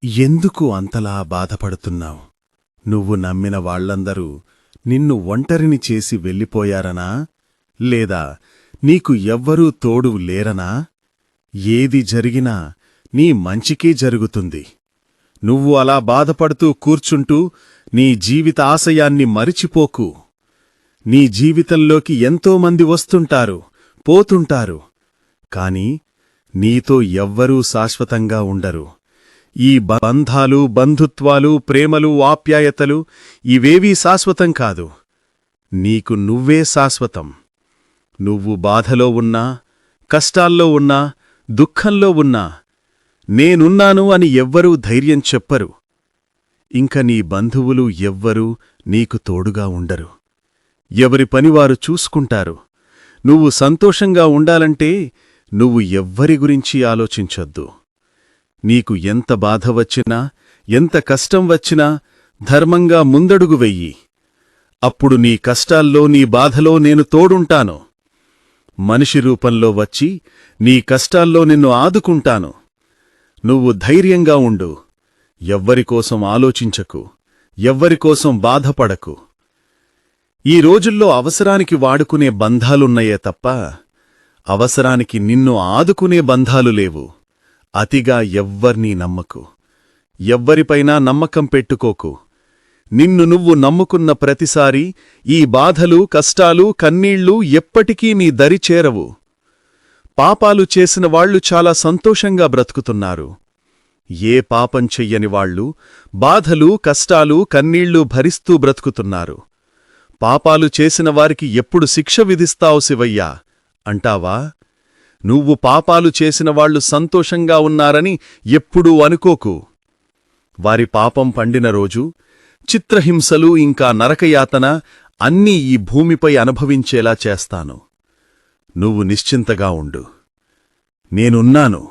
ఎందుకు అంతలా బాధపడుతున్నావు? నువ్వు నమ్మిన వాళ్లందరూ నిన్ను ఒంటరిని చేసి వెళ్ళిపోయారనా? లేదా నీకు ఎవ్వరూ తోడు లేరనా? ఏది జరిగినా నీ మంచికే జరుగుతుంది. నువ్వు అలా బాధపడుతూ కూర్చుంటూ నీ జీవిత ఆశయాన్ని మరిచిపోకు. నీ జీవితంలోకి ఎంతోమంది వస్తుంటారు, పోతుంటారు. కాని నీతో ఎవ్వరూ శాశ్వతంగా ఉండరు. ఈ బంధాలు, బంధుత్వాలు, ప్రేమలు, ఆప్యాయతలు ఇవేవీ శాశ్వతం కాదు. నీకు నువ్వే శాశ్వతం. నువ్వు బాధలో ఉన్నా, కష్టాల్లో ఉన్నా, దుఃఖంలో ఉన్నా నేనున్నాను అని ఎవ్వరూ ధైర్యం చెప్పరు. ఇంక నీ బంధువులు ఎవ్వరూ నీకు తోడుగా ఉండరు. ఎవరి పనివారు చూసుకుంటారు. నువ్వు సంతోషంగా ఉండాలంటే నువ్వు ఎవ్వరి గురించి ఆలోచించొద్దు. నీకు ఎంత బాధ వచ్చినా, ఎంత కష్టం వచ్చినా ధర్మంగా ముందడుగు వెయ్యి. అప్పుడు నీ కష్టాల్లో, నీ బాధలో నేను తోడుంటాను. మనిషి రూపంలో వచ్చి నీ కష్టాల్లో నిన్ను ఆదుకుంటాను. నువ్వు ధైర్యంగా ఉండు. ఎవ్వరికోసం ఆలోచించకు, ఎవ్వరికోసం బాధపడకు. ఈ రోజుల్లో అవసరానికి వాడుకునే బంధాలున్నయే తప్ప అవసరానికి నిన్ను ఆదుకునే బంధాలు లేవు. అతిగా ఎవ్వర్నీ నమ్మకు. ఎవ్వరిపైనా నమ్మకం పెట్టుకోకు. నిన్ను నువ్వు నమ్ముకున్న ప్రతిసారీ ఈ బాధలు, కష్టాలు, కన్నీళ్లు ఎప్పటికీ నీ దరి చేరవు. పాపాలు చేసిన వాళ్లు చాలా సంతోషంగా బ్రతుకుతున్నారు. ఏ పాపం చెయ్యని వాళ్లు బాధలు, కష్టాలు, కన్నీళ్లు భరిస్తూ బ్రతుకుతున్నారు. పాపాలు చేసిన వారికి ఎప్పుడు శిక్ష విధిస్తావు శివయ్యా అంటావా? నువ్వు పాపాలు చేసిన వాళ్లు సంతోషంగా ఉన్నారని ఎప్పుడూ అనుకోకు. వారి పాపం పండిన రోజు చిత్రహింసలు, ఇంకా నరకయాతన అన్నీ ఈ భూమిపై అనుభవించేలా చేస్తాను. నువ్వు నిశ్చింతగా ఉండు. నేనున్నాను.